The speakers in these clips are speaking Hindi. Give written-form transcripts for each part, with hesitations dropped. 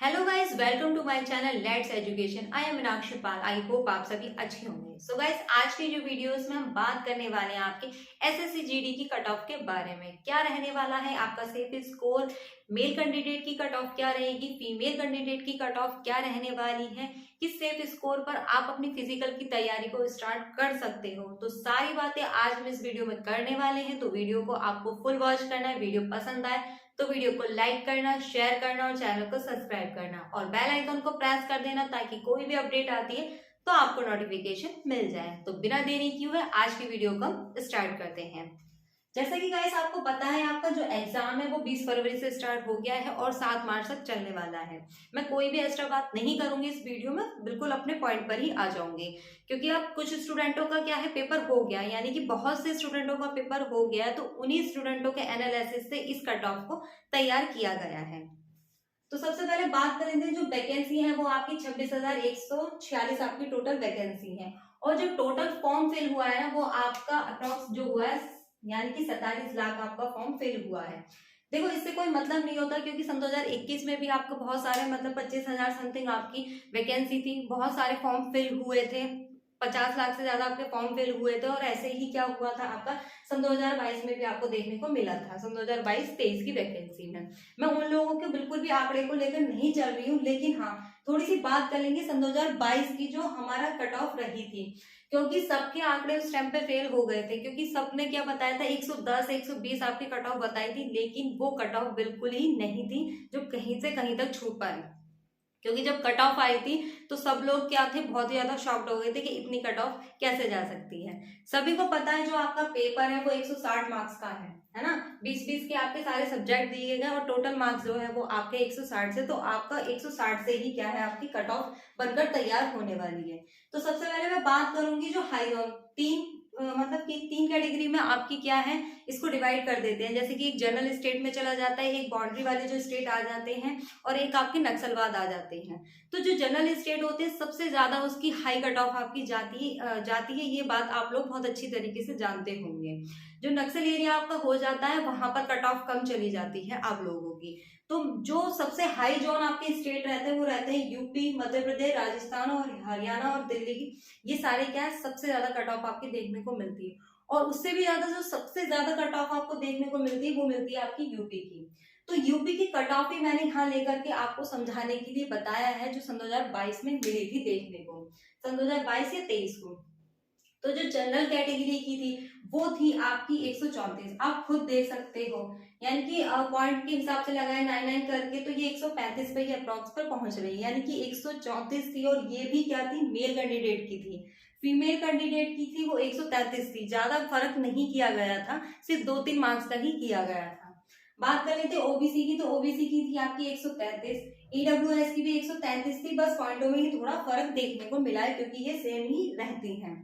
Hello guys, welcome to my channel let's education. I am Meenakshi Pal. I hope आप सभी अच्छे होंगे। सो गाइस, आज की जो वीडियोस में हम बात करने वाले हैं आपके एसएससी जीडी की कट ऑफ के बारे में। क्या रहने वाला है आपका सेफ स्कोर, मेल कैंडिडेट की कट ऑफ क्या रहेगी, फीमेल कैंडिडेट की कट ऑफ क्या रहने वाली है, किस सेफ स्कोर पर आप अपनी फिजिकल की तैयारी को स्टार्ट कर सकते हो। तो सारी बातें आज हम इस वीडियो में करने वाले हैं। तो वीडियो को आपको फुल वॉच करना है। वीडियो पसंद आए तो वीडियो को लाइक करना, शेयर करना और चैनल को सब्सक्राइब करना और बेल आइकन को प्रेस कर देना ताकि कोई भी अपडेट आती है तो आपको नोटिफिकेशन मिल जाए। तो बिना देरी किए हुए आज की वीडियो को हम स्टार्ट करते हैं। जैसा कि गाइस आपको पता है, आपका जो एग्जाम है वो 20 फरवरी से स्टार्ट हो गया है और 7 मार्च तक चलने वाला है। मैं कोई भी एक्स्ट्रा बात नहीं करूंगी इस वीडियो में, बिल्कुल अपने पॉइंट पर ही आ जाऊंगी। क्योंकि अब कुछ स्टूडेंटों का क्या है, पेपर हो गया, यानी कि बहुत से स्टूडेंटों का पेपर हो गया है, तो उन्हीं स्टूडेंटों के एनालिसिस से इस कट ऑफ को तैयार किया गया है। तो सबसे पहले बात करेंगे, जो वैकेंसी है वो आपकी 26,146 आपकी टोटल वैकेंसी है। और जो टोटल फॉर्म फिल हुआ है ना वो आपका अप्रॉक्स जो हुआ है, यानी कि 47 लाख आपका फॉर्म फिल हुआ है। देखो, इससे कोई मतलब नहीं होता क्योंकि सन 2021 में भी आपको बहुत सारे 25,000 समथिंग आपकी वैकेंसी थी, बहुत सारे फॉर्म फिल हुए थे, 50 लाख से ज्यादा आपके फॉर्म फिल हुए थे। और ऐसे ही क्या हुआ था आपका सन 2022 में भी आपको देखने को मिला था, सन 2022-23 की वैकेंसी में। मैं उन लोगों के बिल्कुल भी आंकड़े को लेकर नहीं चल रही हूँ, लेकिन हाँ, थोड़ी सी बात कर लेंगे सन 2022 की जो हमारा कट ऑफ रही थी। क्योंकि सबके आंकड़े उस टाइम पे फेल हो गए थे, क्योंकि सबने क्या बताया था, 110 120 आपकी कट ऑफ बताई थी, लेकिन वो कट ऑफ बिल्कुल ही नहीं थी जो कहीं से कहीं तक छू पाए। क्योंकि जब कट ऑफ आई थी तो सब लोग क्या थे, बहुत ही ज्यादा शॉक्ड हो गए थे कि इतनी कट ऑफ कैसे जा सकती है। सभी को पता है जो आपका पेपर है वो 160 मार्क्स का है ना। 20-20 के आपके सारे सब्जेक्ट दिए गए और टोटल मार्क्स जो है वो आपके 160 से, तो आपका 160 से ही क्या है, आपकी कट ऑफ बनकर तैयार होने वाली है। तो सबसे पहले मैं बात करूंगी जो हाई तीन मतलब कि 3 कैटेगरी में आपकी क्या है, इसको डिवाइड कर देते हैं। जैसे कि एक जनरल स्टेट में चला जाता है, एक बाउंड्री वाले जो स्टेट आ जाते हैं और एक आपके नक्सलवाद आ जाते हैं। तो जो जनरल स्टेट होते हैं सबसे ज्यादा उसकी हाई कट ऑफ आपकी जाती है, ये बात आप लोग बहुत अच्छी तरीके से जानते होंगे। जो नक्सल एरिया आपका हो जाता है वहां पर कट ऑफ कम चली जाती है आप लोगों की। तो जो सबसे हाई जोन आपके स्टेट रहते हैं वो रहते हैं यूपी, मध्य प्रदेश, राजस्थान और हरियाणा और दिल्ली की। ये सारे क्या है, सबसे ज्यादा कट ऑफ आपकी देखने को मिलती है। और उससे भी ज्यादा जो सबसे ज्यादा कट ऑफ आपको देखने को मिलती है वो मिलती है आपकी यूपी की। तो यूपी की कट ऑफ ही मैंने यहाँ लेकर के आपको समझाने के लिए बताया है, जो सन 2022 में मिली थी देखने को, सन 2022 या 23 को। तो जो जनरल कैटेगरी की थी वो थी आपकी 134, आप खुद देख सकते हो, यानी कि पॉइंट के हिसाब से लगाए 99 करके, तो ये 135 पे ही अप्रॉक्स पर पहुंच रही है, यानी कि 134 थी। और ये भी क्या थी, मेल कैंडिडेट की थी। फीमेल कैंडिडेट की थी वो 133 थी। ज्यादा फर्क नहीं किया गया था, सिर्फ 2-3 मार्क्स का ही किया गया था। बात कर लेते ओबीसी की, तो ओबीसी की थी आपकी 133, ईडब्ल्यूएस की भी 133 थी। बस पॉइंटों में ही थोड़ा फर्क देखने को मिला है क्योंकि ये सेम ही रहती हैं।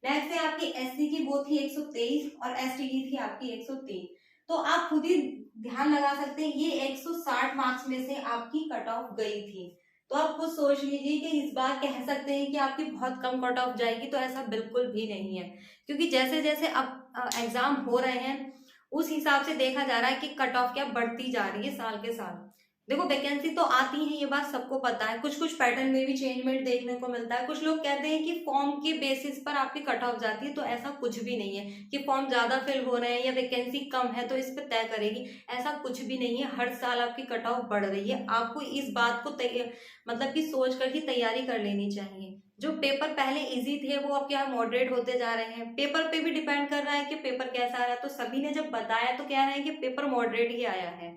नेक्स्ट है आपकी एससी की, वो थी 123 और एसटी की थी आपकी 103। तो आप खुद ही ध्यान लगा सकते हैं, ये 160 मार्क्स में से आपकी कट ऑफ गई थी। तो आप खुद सोच लीजिए कि इस बार कह सकते हैं कि आपकी बहुत कम कट ऑफ जाएगी, तो ऐसा बिल्कुल भी नहीं है। क्योंकि जैसे जैसे अब एग्जाम हो रहे हैं उस हिसाब से देखा जा रहा है कि कट ऑफ क्या बढ़ती जा रही है साल के साल। देखो, वैकेंसी तो आती है, ये बात सबको पता है, कुछ कुछ पैटर्न में भी चेंजमेंट देखने को मिलता है। कुछ लोग कहते हैं कि फॉर्म के बेसिस पर आपकी कट ऑफ जाती है, तो ऐसा कुछ भी नहीं है कि फॉर्म ज्यादा फिल हो रहे हैं या वैकेंसी कम है तो इस पर तय करेगी, ऐसा कुछ भी नहीं है। हर साल आपकी कट ऑफ बढ़ रही है। आपको इस बात को मतलब कि सोच कर ही तैयारी कर लेनी चाहिए। जो पेपर पहले इजी थे वो अब क्या मॉडरेट होते जा रहे हैं। पेपर पे भी डिपेंड कर रहा है कि पेपर कैसा आया। तो सभी ने जब बताया तो कह रहे हैं कि पेपर मॉडरेट ही आया है।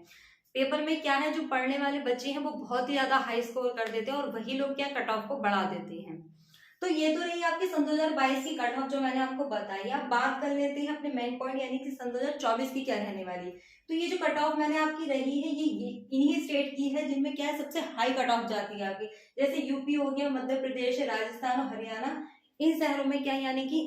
पेपर में क्या है, जो पढ़ने वाले बच्चे हैं वो बहुत ही ज्यादा हाई स्कोर कर देते हैं और वही लोग क्या कट ऑफ को बढ़ा देते हैं। तो ये तो रही आपकी सन 2022 की कट ऑफ जो मैंने आपको बताई। अब बात कर लेते हैं अपने मेन पॉइंट, यानी कि सन 2024 की क्या रहने वाली। तो ये जो कट ऑफ मैंने आपकी रही है ये इन्हीं स्टेट की है जिनमें क्या है, सबसे हाई कट ऑफ जाती है आपकी। जैसे यूपी हो गया, मध्य प्रदेश, राजस्थान और हरियाणा, इन शहरों में क्या, यानी कि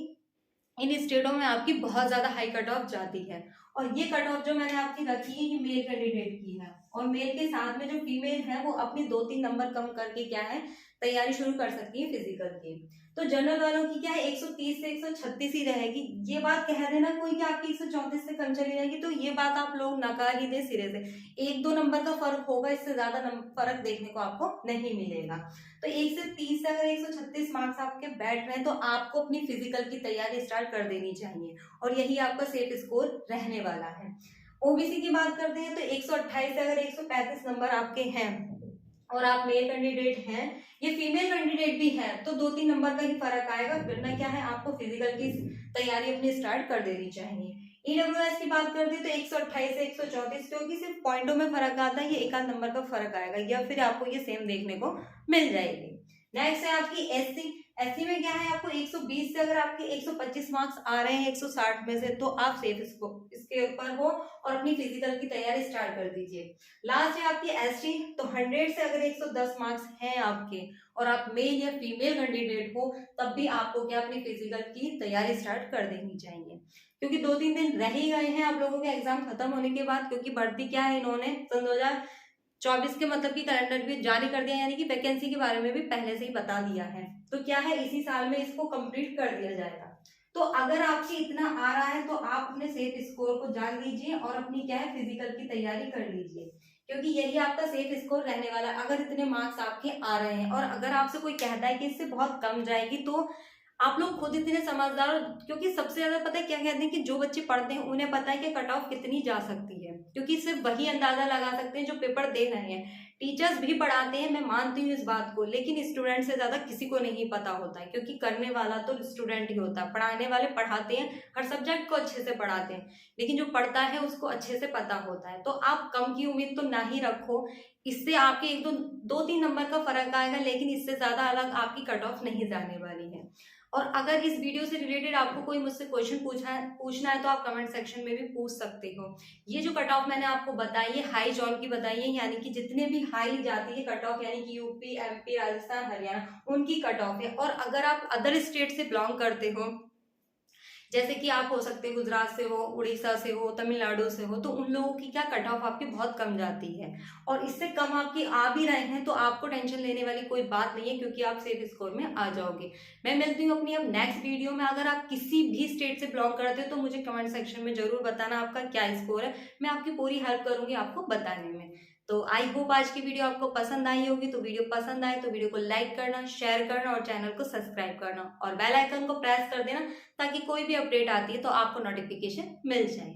इन स्टेटों में आपकी बहुत ज्यादा हाई कट ऑफ जाती है। और ये कट ऑफ जो मैंने आपकी रखी है ये मेल कैंडिडेट की है, और मेल के साथ में जो फीमेल है वो अपनी 2-3 नंबर कम करके क्या है, तैयारी शुरू कर सकती है फिजिकल की। तो जनरल वालों की क्या है 130 से 136 ही रहेगी। ये बात कह देना कोई कि आपकी 134 से कम चली जाएगी, तो ये बात आप लोग नकार ही दे सिरे से। 1-2 नंबर का फर्क होगा, इससे ज्यादा फर्क देखने को आपको नहीं मिलेगा। तो 1 से 30 से अगर 136 मार्क्स आपके बैठ रहे हैं तो आपको अपनी फिजिकल की तैयारी स्टार्ट कर देनी चाहिए, और यही आपका सेफ स्कोर रहने वाला है। ओबीसी की बात करते हैं तो 128 से अगर 135 नंबर आपके हैं और आप मेल कैंडिडेट हैं, ये फीमेल कैंडिडेट भी है, तो 2-3 नंबर का ही फर्क आएगा, वरना क्या है आपको फिजिकल की तैयारी अपनी स्टार्ट कर देनी चाहिए। ईडब्ल्यूएस की बात करते हैं तो 128 से 134, क्योंकि सिर्फ पॉइंटों में फर्क आता है, ये एक आध नंबर का फर्क आएगा, या फिर आपको ये सेम देखने को मिल जाएगी। नेक्स्ट है आपकी एससी। एससी में क्या है आपको 120 से अगर आपके 125 मार्क्स आ रहे हैं 160 में से, तो आप सेफ इसके ऊपर हो और अपनी फिजिकल की तैयारी स्टार्ट कर दीजिए। लास्ट है आपकी एसटी। तो 100 से अगर 110 मार्क्स हैं आपके और आप मेल या फीमेल कैंडिडेट हो, तब भी आपको क्या अपनी फिजिकल की तैयारी स्टार्ट कर देनी चाहिए, क्योंकि 2-3 दिन रह ही गए हैं आप लोगों के एग्जाम खत्म होने के बाद। क्योंकि भर्ती क्या है, इन्होंने सन 2024 के मतलब की कैलेंडर भी जारी कर दिया, यानी कि वैकेंसी के बारे में भी पहले से ही बता दिया है। तो क्या है इसी साल में इसको कंप्लीट कर दिया जाएगा। तो अगर आपके इतना आ रहा है तो आप अपने सेफ स्कोर को जान लीजिए और अपनी क्या है फिजिकल की तैयारी कर लीजिए, क्योंकि यही आपका सेफ स्कोर रहने वाला है अगर इतने मार्क्स आपके आ रहे हैं। और अगर आपसे कोई कहता है कि इससे बहुत कम जाएगी, तो आप लोग खुद इतने समझदार हो, क्योंकि सबसे ज्यादा पता है क्या कहते हैं कि जो बच्चे पढ़ते हैं उन्हें पता है कि कट ऑफ कितनी जा सकती है, क्योंकि सिर्फ वही अंदाजा लगा सकते हैं जो पेपर दे रहे हैं। टीचर्स भी पढ़ाते हैं, मैं मानती हूँ इस बात को, लेकिन स्टूडेंट से ज्यादा किसी को नहीं पता होता है, क्योंकि करने वाला तो स्टूडेंट ही होता है। पढ़ाने वाले पढ़ाते हैं, हर सब्जेक्ट को अच्छे से पढ़ाते हैं, लेकिन जो पढ़ता है उसको अच्छे से पता होता है। तो आप कम की उम्मीद तो ना ही रखो, इससे आपके 1-2-3 नंबर का फर्क आएगा, लेकिन इससे ज्यादा अलग आपकी कट ऑफ नहीं जाने वाली है। और अगर इस वीडियो से रिलेटेड आपको कोई मुझसे क्वेश्चन पूछना है तो आप कमेंट सेक्शन में भी पूछ सकते हो। ये जो कट ऑफ मैंने आपको बताई है हाई जॉन की बताई है, यानी कि जितने भी हाई जाती है कट ऑफ, यानी कि यूपी, एमपी, राजस्थान, हरियाणा, उनकी कट ऑफ है। और अगर आप अदर स्टेट से बिलोंग करते हो, जैसे कि आप हो सकते हैं गुजरात से हो, उड़ीसा से हो, तमिलनाडु से हो, तो उन लोगों की क्या कट ऑफ आपकी बहुत कम जाती है। और इससे कम आपकी आ भी रहे हैं तो आपको टेंशन लेने वाली कोई बात नहीं है, क्योंकि आप सेफ स्कोर में आ जाओगे। मैं मिलती हूँ अपनी अब नेक्स्ट वीडियो में। अगर आप किसी भी स्टेट से बिलोंग करते हो तो मुझे कमेंट सेक्शन में जरूर बताना आपका क्या स्कोर है, मैं आपकी पूरी हेल्प करूंगी आपको बताने में। तो आई होप आज की वीडियो आपको पसंद आई होगी। तो वीडियो पसंद आए तो वीडियो को लाइक करना, शेयर करना और चैनल को सब्सक्राइब करना और बेल आइकन को प्रेस कर देना, ताकि कोई भी अपडेट आती है तो आपको नोटिफिकेशन मिल जाए।